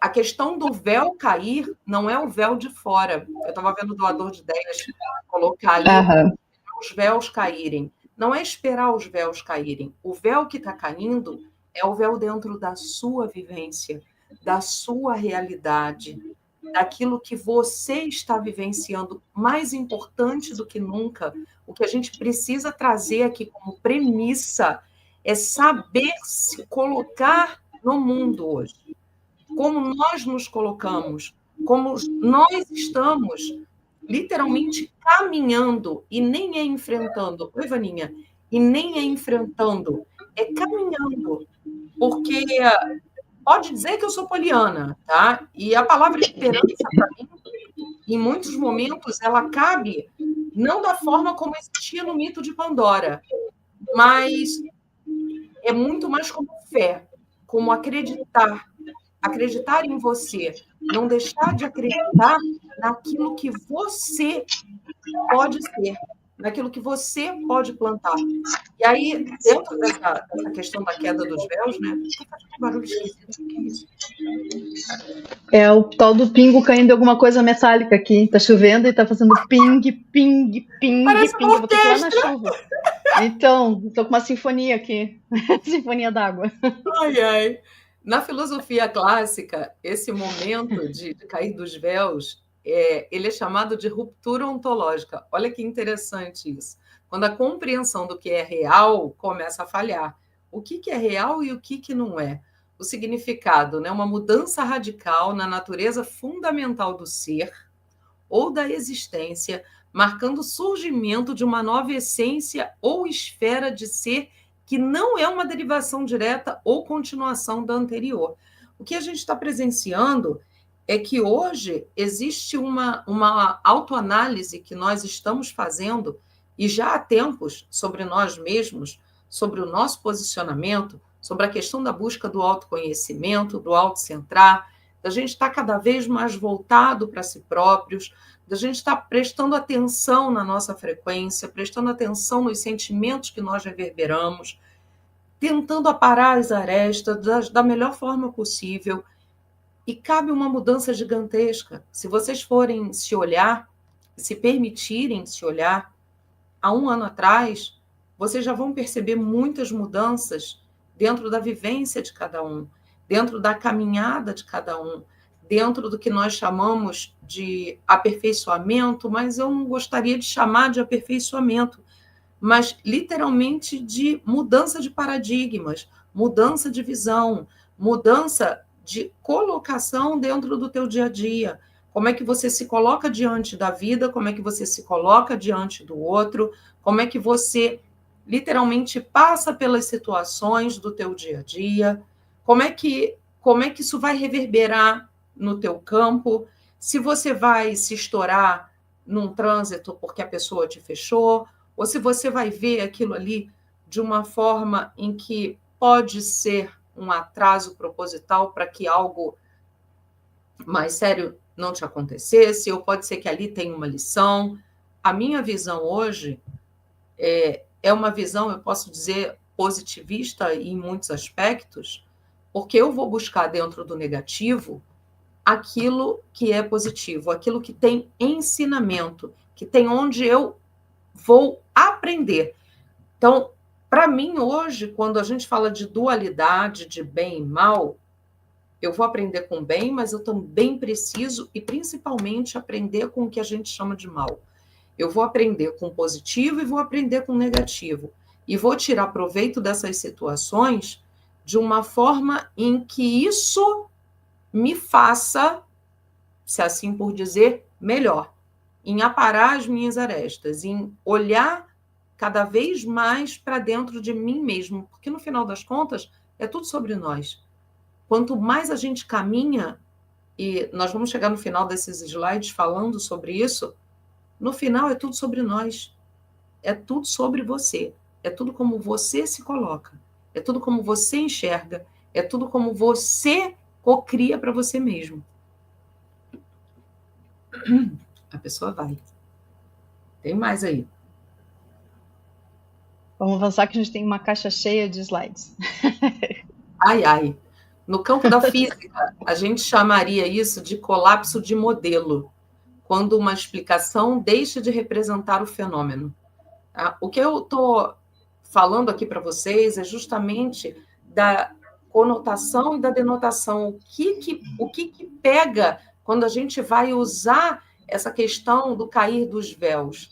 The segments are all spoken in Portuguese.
a questão do véu cair não é o véu de fora. Eu estava vendo o doador de ideias colocar ali os véus caírem. Não é esperar os véus caírem. O véu que está caindo é o véu dentro da sua vivência, da sua realidade, daquilo que você está vivenciando. Mais importante do que nunca, o que a gente precisa trazer aqui como premissa é saber se colocar no mundo hoje. Como nós nos colocamos, como nós estamos literalmente caminhando, e nem é enfrentando. Oi, Vaninha. E nem é enfrentando, é caminhando. Porque pode dizer que eu sou poliana, tá? E a palavra esperança, para mim, em muitos momentos, ela cabe não da forma como existia no mito de Pandora, mas é muito mais como fé, como acreditar em você, não deixar de acreditar naquilo que você pode ser, naquilo que você pode plantar. E aí, dentro dessa questão da queda dos véus, né? Estou fazendo um barulho esquisito, o que é isso? É o tal do pingo caindo em alguma coisa metálica aqui. Tá chovendo e tá fazendo ping, ping, ping, Parece ping. uma Eu vou ter que ir lá na orquestra. chuva. Então, tô com uma sinfonia aqui. Sinfonia d'água. Ai, ai. Na filosofia clássica, esse momento de cair dos véus, ele é chamado de ruptura ontológica. Olha que interessante isso. Quando a compreensão do que é real começa a falhar. O que é real e o que não é? O significado, né? Uma mudança radical na natureza fundamental do ser ou da existência, marcando o surgimento de uma nova essência ou esfera de ser que não é uma derivação direta ou continuação da anterior. O que a gente está presenciando é que hoje existe uma autoanálise que nós estamos fazendo, e já há tempos, sobre nós mesmos, sobre o nosso posicionamento, sobre a questão da busca do autoconhecimento, do autocentrar, da gente estar cada vez mais voltado para si próprios, da gente estar prestando atenção na nossa frequência, prestando atenção nos sentimentos que nós reverberamos, tentando aparar as arestas da melhor forma possível. E cabe uma mudança gigantesca. Se vocês forem se olhar, se permitirem se olhar, há um ano atrás, vocês já vão perceber muitas mudanças dentro da vivência de cada um, dentro da caminhada de cada um, dentro do que nós chamamos de aperfeiçoamento, mas eu não gostaria de chamar de aperfeiçoamento, mas literalmente de mudança de paradigmas, mudança de visão, mudança de colocação dentro do teu dia a dia. Como é que você se coloca diante da vida, como é que você se coloca diante do outro, como é que você literalmente passa pelas situações do teu dia a dia, como é que isso vai reverberar no teu campo, se você vai se estourar num trânsito porque a pessoa te fechou, ou se você vai ver aquilo ali de uma forma em que pode ser um atraso proposital para que algo mais sério não te acontecesse, ou pode ser que ali tenha uma lição. A minha visão hoje é uma visão, eu posso dizer, positivista em muitos aspectos, porque eu vou buscar dentro do negativo aquilo que é positivo, aquilo que tem ensinamento, que tem onde eu vou aprender. Então, para mim, hoje, quando a gente fala de dualidade, de bem e mal, eu vou aprender com o bem, mas eu também preciso, e principalmente, aprender com o que a gente chama de mal. Eu vou aprender com o positivo e vou aprender com o negativo. E vou tirar proveito dessas situações de uma forma em que isso me faça, se assim por dizer, melhor, em aparar as minhas arestas, em olhar cada vez mais para dentro de mim mesmo, porque no final das contas é tudo sobre nós. Quanto mais a gente caminha, e nós vamos chegar no final desses slides falando sobre isso, no final é tudo sobre nós, é tudo sobre você, é tudo como você se coloca, é tudo como você enxerga, é tudo como você cocria para você mesmo. A pessoa vai. Tem mais aí. Vamos avançar que a gente tem uma caixa cheia de slides. Ai, ai. No campo da física, a gente chamaria isso de colapso de modelo, quando uma explicação deixa de representar o fenômeno. Tá? O que eu estou falando aqui para vocês é justamente da conotação e da denotação. O que pega quando a gente vai usar essa questão do cair dos véus?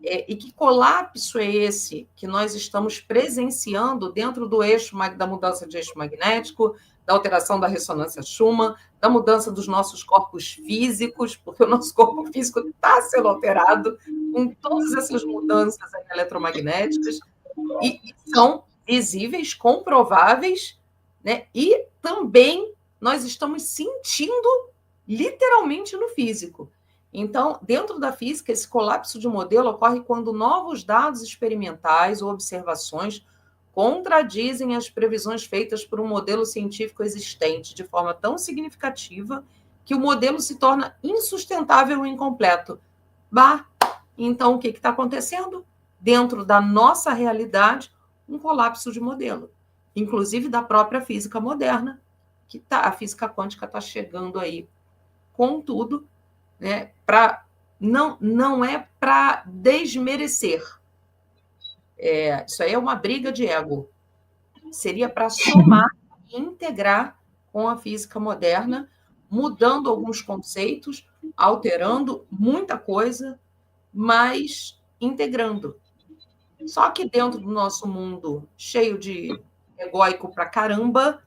E que colapso é esse que nós estamos presenciando dentro do eixo da mudança de eixo magnético, da alteração da ressonância Schumann, da mudança dos nossos corpos físicos, porque o nosso corpo físico está sendo alterado com todas essas mudanças eletromagnéticas, e são visíveis, comprováveis, né? E também nós estamos sentindo literalmente no físico. Então, dentro da física, esse colapso de modelo ocorre quando novos dados experimentais ou observações contradizem as previsões feitas por um modelo científico existente de forma tão significativa que o modelo se torna insustentável e incompleto. Então, o que está acontecendo? Dentro da nossa realidade, um colapso de modelo, inclusive da própria física moderna, que a física quântica está chegando aí com tudo, né? Não é para desmerecer. Isso aí é uma briga de ego. Seria para somar e integrar com a física moderna, mudando alguns conceitos, alterando muita coisa, mas integrando. Só que dentro do nosso mundo cheio de egóico pra caramba,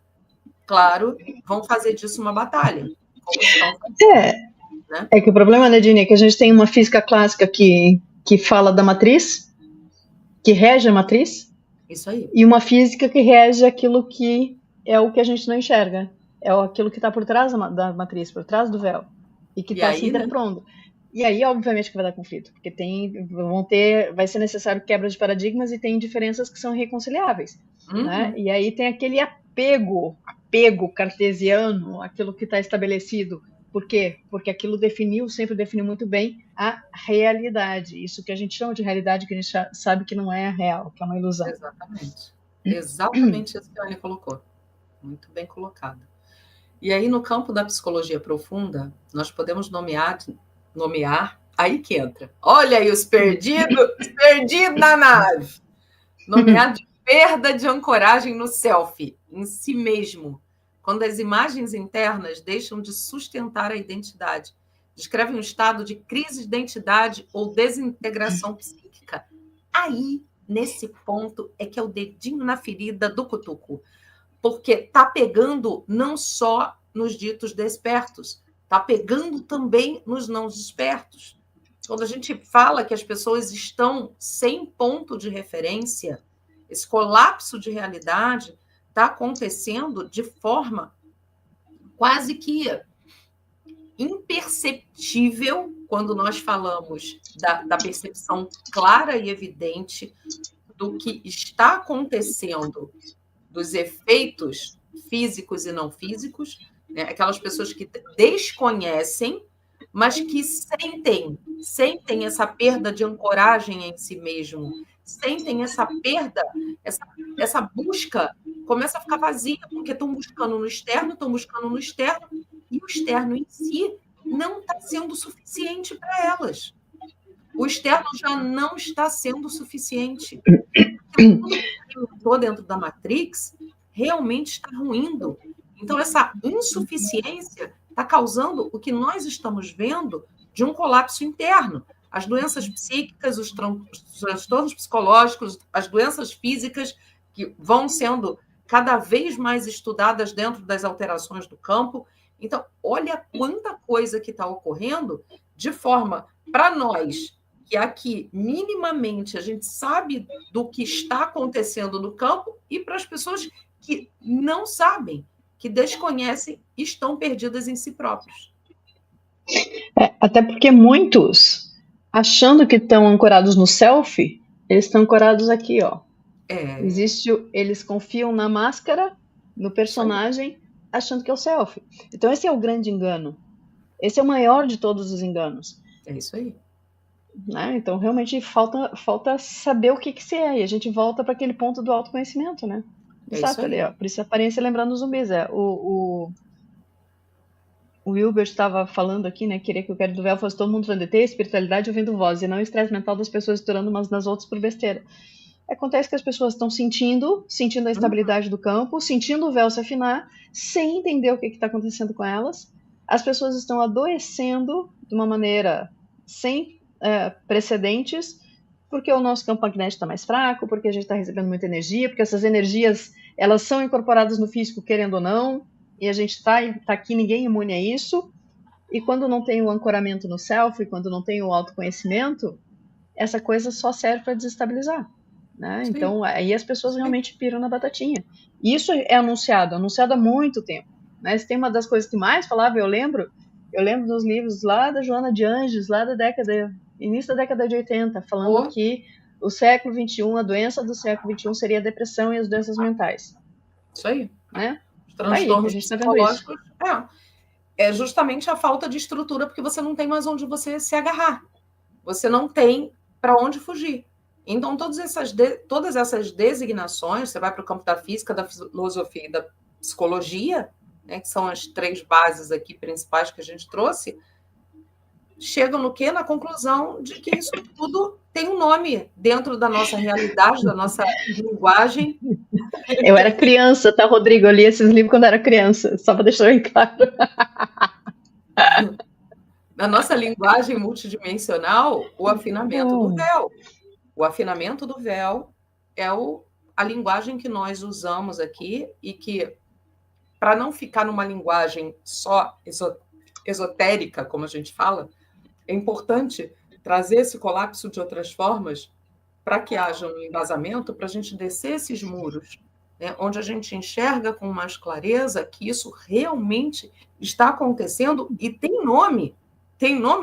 claro, vão fazer disso uma batalha. Como estão fazendo. É que o problema, Nadine, é que a gente tem uma física clássica que fala da matriz, que rege a matriz. Isso aí. E uma física que rege aquilo que é o que a gente não enxerga. É aquilo que está por trás da matriz, por trás do véu. E que está se interpondo. E aí, obviamente, que vai dar conflito. Porque vai ser necessário quebra de paradigmas e tem diferenças que são irreconciliáveis. Né? E aí tem aquele apego cartesiano, aquilo que está estabelecido. Por quê? Porque aquilo sempre definiu muito bem a realidade. Isso que a gente chama de realidade, que a gente sabe que não é real, que é uma ilusão. Exatamente. Exatamente isso que a Anne colocou. Muito bem colocado. E aí, no campo da psicologia profunda, nós podemos nomear, aí que entra. Olha aí os perdidos na nave. Nomear de perda de ancoragem no self, em si mesmo, quando as imagens internas deixam de sustentar a identidade. Descreve um estado de crise de identidade ou desintegração psíquica. Aí, nesse ponto, é que é o dedinho na ferida do cutuco. Porque está pegando não só nos ditos despertos, está pegando também nos não despertos. Quando a gente fala que as pessoas estão sem ponto de referência, esse colapso de realidade está acontecendo de forma quase que imperceptível quando nós falamos da percepção clara e evidente do que está acontecendo, dos efeitos físicos e não físicos, né? Aquelas pessoas que desconhecem, mas que sentem essa perda de ancoragem em si mesmo, sentem essa perda, essa busca começa a ficar vazia, porque estão buscando no externo, e o externo em si não está sendo suficiente para elas. O externo já não está sendo suficiente. Tudo que entrou dentro da Matrix realmente está ruindo. Então, essa insuficiência está causando o que nós estamos vendo de um colapso interno. As doenças psíquicas, os transtornos psicológicos, as doenças físicas que vão sendo cada vez mais estudadas dentro das alterações do campo. Então, olha quanta coisa que está ocorrendo de forma, para nós, que aqui, minimamente, a gente sabe do que está acontecendo no campo, e para as pessoas que não sabem, que desconhecem, estão perdidas em si próprios. Até porque muitos, achando que estão ancorados no self, eles estão ancorados aqui, ó. Eles confiam na máscara, no personagem, achando que é o self. Então esse é o grande engano. Esse é o maior de todos os enganos. É isso aí. Né? Então realmente falta saber o que se é. E a gente volta para aquele ponto do autoconhecimento, né? Exato, ali, ó. Por isso a aparência lembrando os zumbis. O Wilber estava falando aqui, né? Queria que o Quero do Véu fosse todo mundo falando de ter espiritualidade ouvindo voz e não o estresse mental das pessoas estourando umas nas outras por besteira. Acontece que as pessoas estão sentindo a estabilidade do campo, sentindo o véu se afinar, sem entender o que está acontecendo com elas. As pessoas estão adoecendo de uma maneira sem precedentes, porque o nosso campo magnético está mais fraco, porque a gente está recebendo muita energia, porque essas energias elas são incorporadas no físico, querendo ou não, e a gente está aqui, ninguém é imune a isso. E quando não tem o ancoramento no self, quando não tem o autoconhecimento, essa coisa só serve para desestabilizar. Né? Então, aí as pessoas realmente piram na batatinha. Isso é anunciado há muito tempo. Né? Se tem uma das coisas que mais falava, eu lembro dos livros lá da Joana de Anjos, lá da início da década de 80, falando que o século XXI, a doença do século XXI seria a depressão e as doenças mentais. Isso aí. Né? Os transtornos psicológicos é justamente a falta de estrutura, porque você não tem mais onde você se agarrar. Você não tem para onde fugir. Então, todas essas designações, você vai para o campo da física, da filosofia e da psicologia, né, que são as 3 bases aqui principais que a gente trouxe, chegam no quê? Na conclusão de que isso tudo tem um nome dentro da nossa realidade, da nossa linguagem. Eu era criança, tá, Rodrigo? Eu li esses livros quando era criança, só para deixar bem claro. Na nossa linguagem multidimensional, o afinamento do véu. O afinamento do véu é a linguagem que nós usamos aqui e que, para não ficar numa linguagem só esotérica, como a gente fala, é importante trazer esse colapso de outras formas para que haja um embasamento, para a gente descer esses muros, né, onde a gente enxerga com mais clareza que isso realmente está acontecendo e tem nome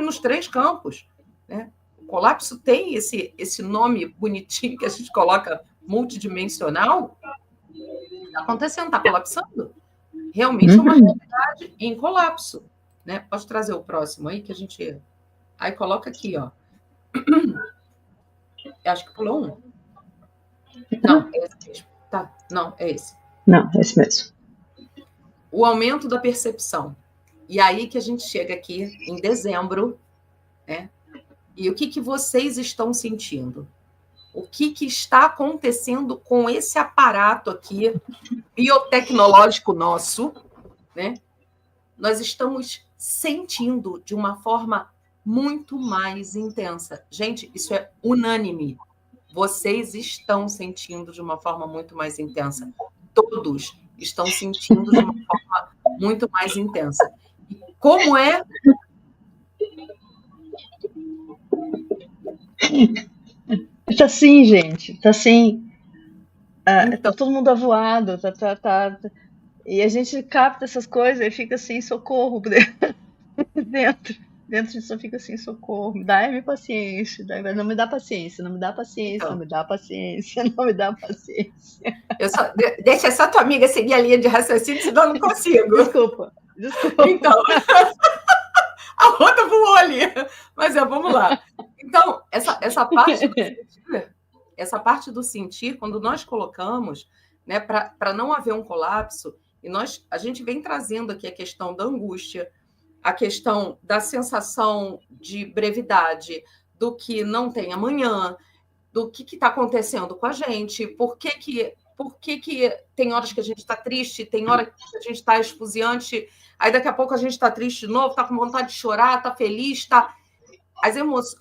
nos 3 campos, né? O colapso tem esse nome bonitinho que a gente coloca multidimensional. Está acontecendo, está colapsando. Realmente é uma realidade em colapso. Né? Pode trazer o próximo aí que a gente... Aí coloca aqui, ó. Eu acho que pulou um. Não, é esse mesmo. Tá, não, é esse. Não, é esse mesmo. O aumento da percepção. E aí que a gente chega aqui em dezembro, né? E o que vocês estão sentindo? O que está acontecendo com esse aparato aqui biotecnológico nosso, né? Nós estamos sentindo de uma forma muito mais intensa. Gente, isso é unânime. Vocês estão sentindo de uma forma muito mais intensa. Todos estão sentindo de uma forma muito mais intensa. E como é? Tá assim, gente. Tá assim. Tá todo mundo avoado. E a gente capta essas coisas e fica assim, socorro. Dentro disso fica assim, socorro, dá-me paciência, não me dá paciência, não me dá paciência, não me dá paciência, não me dá paciência. Deixa só tua amiga seguir a linha de raciocínio, senão eu não consigo. Desculpa. Então, a outra voou ali, mas vamos lá. Então, essa parte do sentir, quando nós colocamos, né, para não haver um colapso, e a gente vem trazendo aqui a questão da angústia, a questão da sensação de brevidade, do que não tem amanhã, do que está acontecendo com a gente, por que tem horas que a gente está triste, tem hora que a gente está esfuziante, aí daqui a pouco a gente está triste de novo, está com vontade de chorar, está feliz, tá...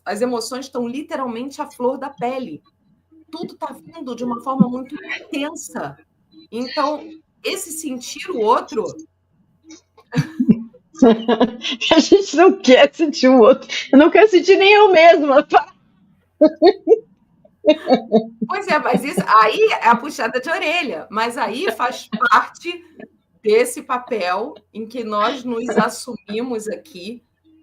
As emoções estão literalmente à flor da pele. Tudo está vindo de uma forma muito intensa. Então, esse sentir o outro... A gente não quer sentir o outro. Eu não quero sentir nem eu mesma. Pois é, mas isso aí é a puxada de orelha. Mas aí faz parte desse papel em que nós nos assumimos aqui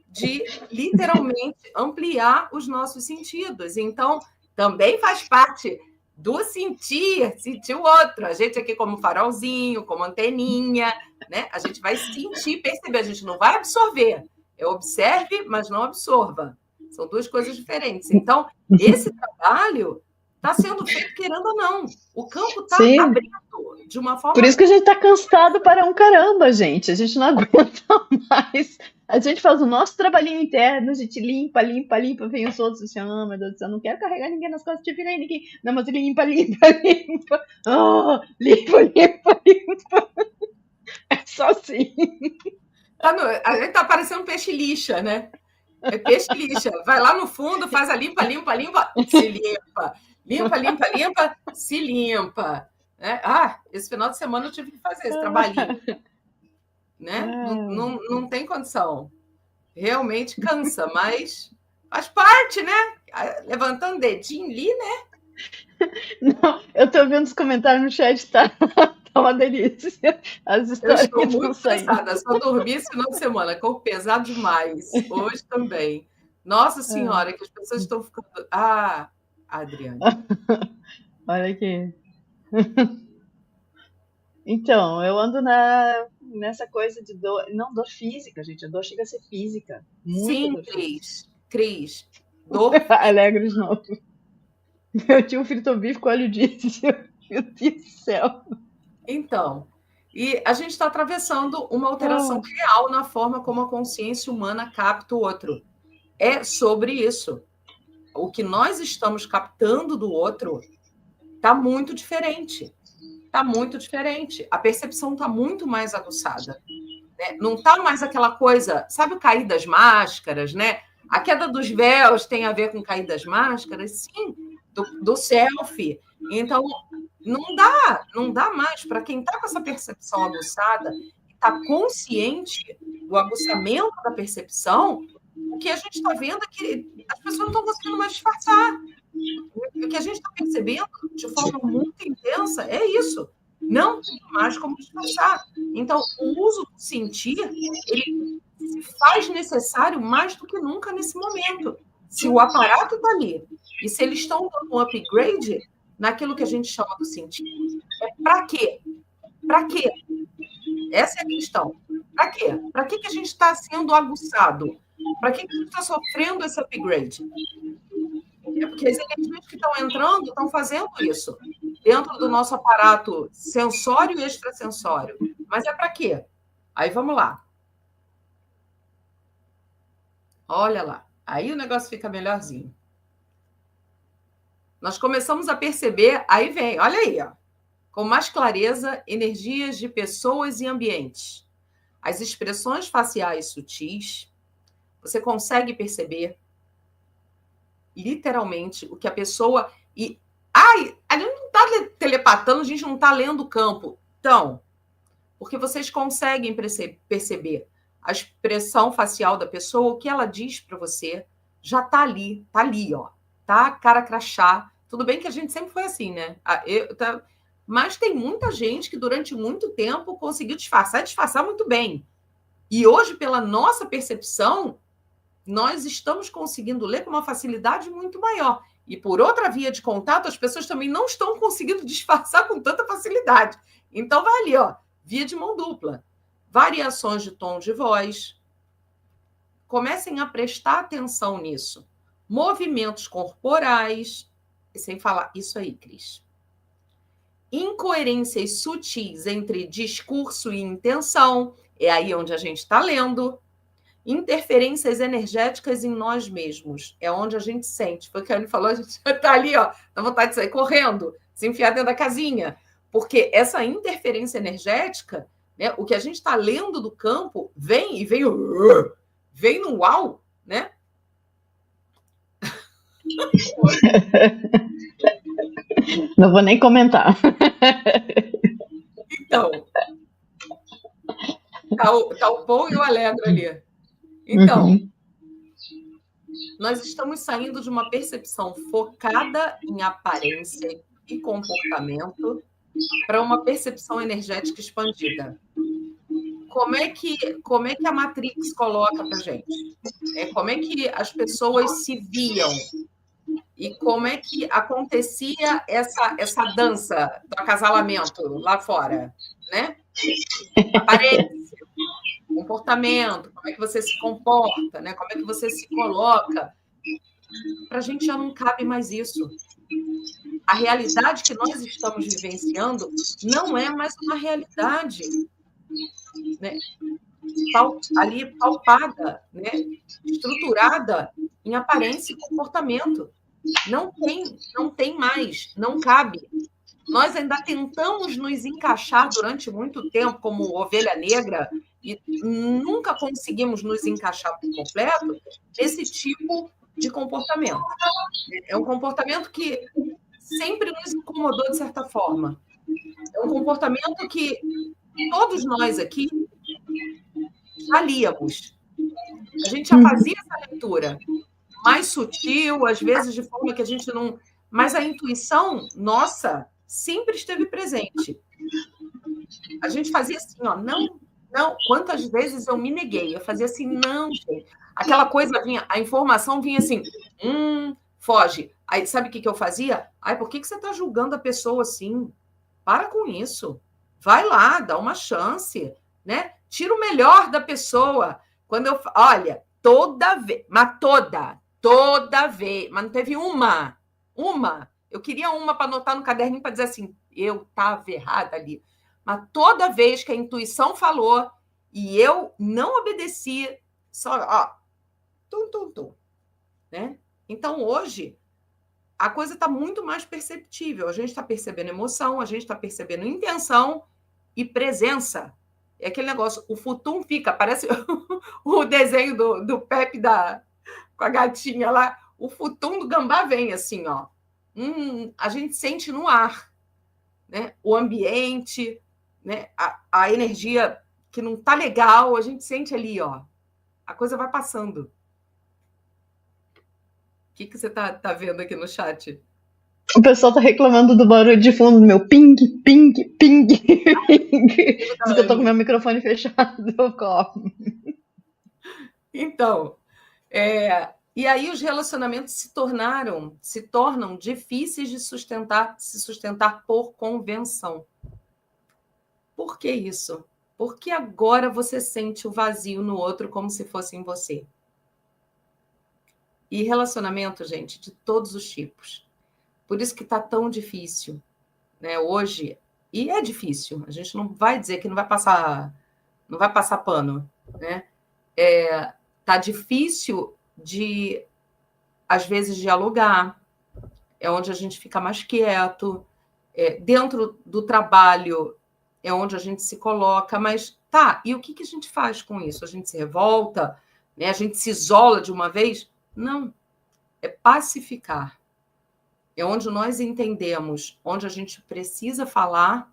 de literalmente ampliar os nossos sentidos. Então, também faz parte do sentir o outro. A gente aqui como farolzinho, como anteninha, né? A gente vai sentir, perceber, a gente não vai absorver. Observe, mas não absorva. São 2 coisas diferentes. Então, esse trabalho está sendo feito querendo ou não. O campo está Sim. abrindo de uma forma... Por isso que a gente está cansado para um caramba, gente. A gente não aguenta mais. A gente faz o nosso trabalhinho interno, a gente limpa, vem os outros assim, meu Deus do céu, não quero carregar ninguém nas costas, te virei ninguém. Não, mas limpa. Oh, limpa. É só assim. A gente tá parecendo peixe lixa, né? É peixe lixa. Vai lá no fundo, faz a limpa, se limpa. Limpa, se limpa. Esse final de semana eu tive que fazer esse trabalhinho. Né? Não tem condição. Realmente cansa, mas faz parte, né? Levantando o dedinho ali, né? Não, eu tô vendo os comentários no chat, tá uma delícia. As histórias eu estou muito cansada, só dormi esse final de semana, corpo pesado demais. Hoje também. Nossa Senhora, que as pessoas estão ficando... Adriane. Olha aqui. Então, eu ando nessa coisa de dor, não dor física, gente, a dor chega a ser física. Sim, Cris. Dor. Alegre de novo. Meu tio fritou bife com óleo disso. Meu Deus do céu. Então, e a gente está atravessando uma alteração real na forma como a consciência humana capta o outro. É sobre isso. O que nós estamos captando do outro está muito diferente. A percepção está muito mais aguçada. Né? Não está mais aquela coisa... Sabe o cair das máscaras, né? A queda dos véus tem a ver com cair das máscaras? Sim, do selfie. Então, não dá mais para quem está com essa percepção aguçada, está consciente do aguçamento da percepção. O que a gente está vendo é que as pessoas não estão conseguindo mais disfarçar. O que a gente está percebendo de forma muito intensa é isso. Não tem mais como disfarçar. Então, o uso do sentir, ele se faz necessário mais do que nunca nesse momento. Se o aparato está ali e se eles estão dando um upgrade naquilo que a gente chama do sentir, para quê? Para quê? Essa é a questão. Para quê? Para que a gente está sendo aguçado? Para que a gente está sofrendo esse upgrade? É porque as energias que estão entrando estão fazendo isso dentro do nosso aparato sensório e extrasensório. Mas é para quê? Aí vamos lá. Olha lá. Aí o negócio fica melhorzinho. Nós começamos a perceber, aí vem, olha aí, ó, com mais clareza, energias de pessoas e ambientes. As expressões faciais sutis, você consegue perceber literalmente o que a pessoa... a gente não está telepatando, a gente não está lendo o campo. Então, porque vocês conseguem perceber a expressão facial da pessoa, o que ela diz para você, já está ali, ó. Tá cara crachá. Tudo bem que a gente sempre foi assim, né? Mas tem muita gente que durante muito tempo conseguiu disfarçar muito bem. E hoje, pela nossa percepção, nós estamos conseguindo ler com uma facilidade muito maior. E por outra via de contato, as pessoas também não estão conseguindo disfarçar com tanta facilidade. Então, vai ali, ó, via de mão dupla. Variações de tom de voz. Comecem a prestar atenção nisso. Movimentos corporais. E sem falar isso aí, Cris. Incoerências sutis entre discurso e intenção. É aí onde a gente está lendo. Interferências energéticas em nós mesmos. É onde a gente sente. Foi o que ele falou, a gente está ali, ó, dá vontade de sair correndo, se enfiar dentro da casinha. Porque essa interferência energética, né, o que a gente está lendo do campo, vem no uau, né? Não vou nem comentar. Então, tá o bom e o alegre ali. Então, nós estamos saindo de uma percepção focada em aparência e comportamento para uma percepção energética expandida. Como é que a Matrix coloca para a gente? Como é que as pessoas se viam? E como é que acontecia essa dança do acasalamento lá fora? Né? Aparência, comportamento, como é que você se comporta, né? Como é que você se coloca. Para a gente já não cabe mais isso. A realidade que nós estamos vivenciando não é mais uma realidade, né, ali palpada, né, estruturada em aparência e comportamento. Não tem mais, não cabe. Nós ainda tentamos nos encaixar durante muito tempo como ovelha negra e nunca conseguimos nos encaixar por completo nesse tipo de comportamento. É um comportamento que sempre nos incomodou de certa forma. É um comportamento que todos nós aqui já líamos. A gente já fazia essa leitura mais sutil, às vezes de forma que a gente não... Mas a intuição nossa sempre esteve presente. A gente fazia assim, ó, não. Quantas vezes eu me neguei? Eu fazia assim, não, gente. Aquela coisa vinha, a informação vinha assim, foge. Aí, sabe o que eu fazia? Ai, por que você está julgando a pessoa assim? Para com isso. Vai lá, dá uma chance, né? Tira o melhor da pessoa. Olha, toda vez, mas toda vez, mas não teve uma. Eu queria uma para anotar no caderninho para dizer assim, eu estava errada ali. Mas toda vez que a intuição falou e eu não obedeci, só, ó, tum, né? Então, hoje, a coisa está muito mais perceptível. A gente está percebendo emoção, a gente está percebendo intenção e presença. É aquele negócio, o futum fica, parece o desenho do Pepe com a gatinha lá, o futum do gambá vem assim, ó. A gente sente no ar, né? O ambiente, né? A energia que não está legal, a gente sente ali, ó. A coisa vai passando. O que você tá vendo aqui no chat? O pessoal tá reclamando do barulho de fundo do meu ping. Diz que eu tô com meu microfone fechado do copo. Então, e aí os relacionamentos se tornam difíceis de se sustentar por convenção. Por que isso? Porque agora você sente o vazio no outro como se fosse em você. E relacionamento, gente, de todos os tipos. Por isso que está tão difícil, né? Hoje, e é difícil, a gente não vai dizer que não vai passar pano, né? Tá difícil de, às vezes, dialogar, é onde a gente fica mais quieto, dentro do trabalho é onde a gente se coloca, mas tá, e o que a gente faz com isso? A gente se revolta, né? A gente se isola de uma vez? Não, é pacificar. É onde nós entendemos onde a gente precisa falar,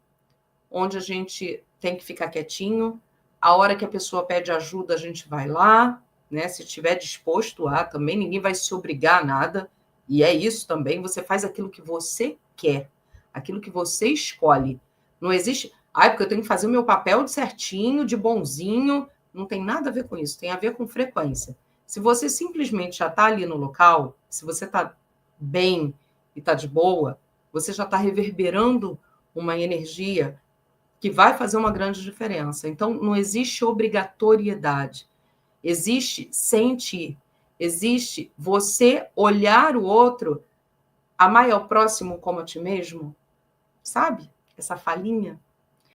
onde a gente tem que ficar quietinho, a hora que a pessoa pede ajuda, a gente vai lá, né? Se estiver disposto a também, ninguém vai se obrigar a nada, e é isso também, você faz aquilo que você quer, aquilo que você escolhe. Não existe, porque eu tenho que fazer o meu papel de certinho, de bonzinho, não tem nada a ver com isso, tem a ver com frequência. Se você simplesmente já está ali no local, se você está bem e está de boa, você já está reverberando uma energia que vai fazer uma grande diferença. Então, não existe obrigatoriedade. Existe sentir. Existe você olhar o outro, amar ao próximo como a ti mesmo, sabe? Essa falinha.